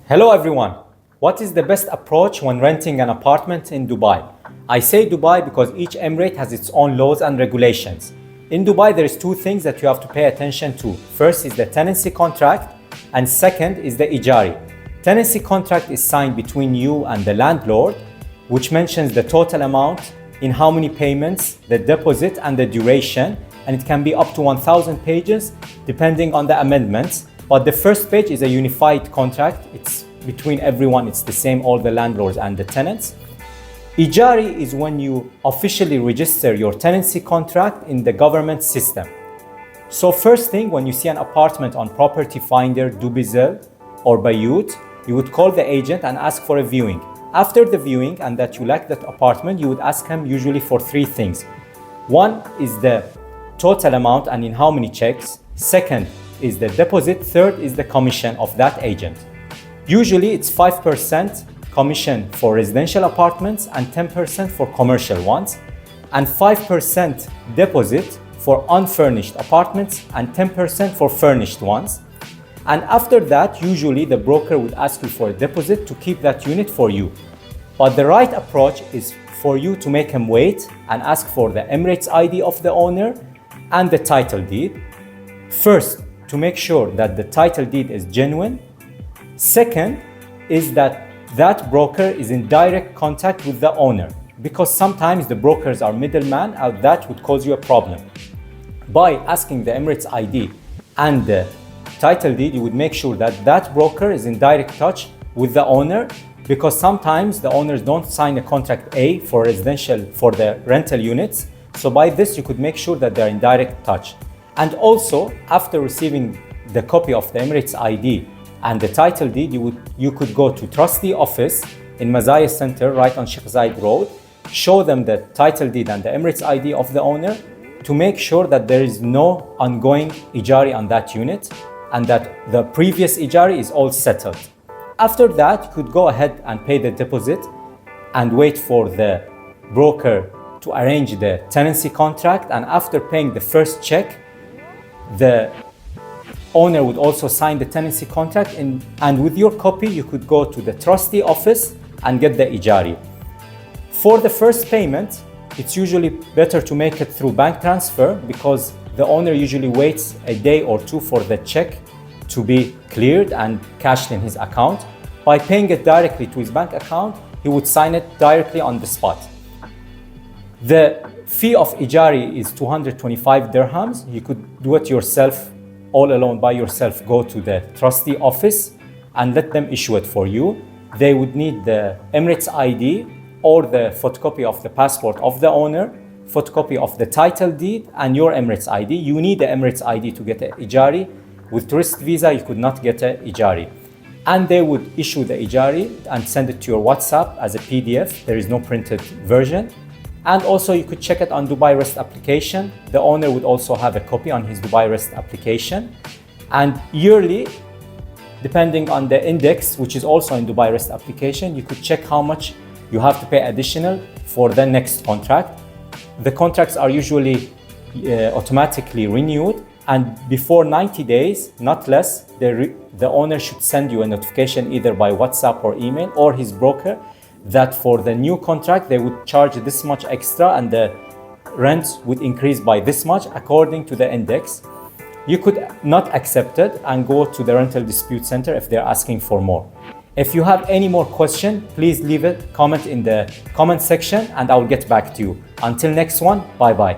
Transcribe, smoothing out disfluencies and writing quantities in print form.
Hello everyone. What is the best approach when renting an apartment in Dubai? I say Dubai because each emirate has its own laws and regulations. In Dubai, there is two things that you have to pay attention to. First is the tenancy contract, and second is the Ejari. Tenancy contract is signed between you and the landlord, which mentions the total amount, in how many payments, the deposit and the duration, and it can be up to 1,000 pages depending on the amendments. But the first page is a unified contract. It's between everyone, it's the same, all the landlords and the tenants. Ejari is when you officially register your tenancy contract in the government system. So first thing, when you see an apartment on Property Finder, Dubizzle or Bayut, you would call the agent and ask for a viewing. After the viewing and that you like that apartment, you would ask him usually for three things. One is the total amount and in how many checks. Second is the deposit. Third is the commission of that agent. Usually it's 5% commission for residential apartments and 10% for commercial ones, and 5% deposit for unfurnished apartments and 10% for furnished ones. And after that, usually the broker would ask you for a deposit to keep that unit for you. But the right approach is for you to make him wait and ask for the Emirates ID of the owner and the title deed. First, to make sure that the title deed is genuine. Second is that broker is in direct contact with the owner, because sometimes the brokers are middlemen and that would cause you a problem. By asking the Emirates ID and the title deed, you would make sure that that broker is in direct touch with the owner, because sometimes the owners don't sign a contract A for residential for the rental units. So by this, you could make sure that they're in direct touch. And also, after receiving the copy of the Emirates ID and the title deed, you could go to Trustee office in Mazaya Center, right on Sheikh Zayed Road, show them the title deed and the Emirates ID of the owner to make sure that there is no ongoing Ejari on that unit and that the previous Ejari is all settled. After that, you could go ahead and pay the deposit and wait for the broker to arrange the tenancy contract. And after paying the first check, the owner would also sign the tenancy contract, and with your copy you could go to the Trustee office and get the Ejari. For the first payment, it's usually better to make it through bank transfer, because the owner usually waits a day or two for the check to be cleared and cashed in his account. By paying it directly to his bank account, he would sign it directly on the spot. The fee of Ejari is 225 dirhams. You could do it yourself, all alone by yourself. Go to the Trustee office and let them issue it for you. They would need the Emirates ID or the photocopy of the passport of the owner, photocopy of the title deed and your Emirates ID. You need the Emirates ID to get an Ejari. With tourist visa, you could not get an Ejari. And they would issue the Ejari and send it to your WhatsApp as a PDF. There is no printed version. And also you could check it on Dubai Rest application. The owner would also have a copy on his Dubai Rest application. And yearly, depending on the index, which is also in Dubai Rest application, you could check how much you have to pay additional for the next contract. The contracts are usually automatically renewed, and before 90 days, not less, the owner should send you a notification either by WhatsApp or email, or his broker, that for the new contract they would charge this much extra and the rents would increase by this much according to the index. You could not accept it and go to the rental dispute center if they're asking for more. If you have any more question, please leave a comment in the comment section and I will get back to you. Until next one, bye bye.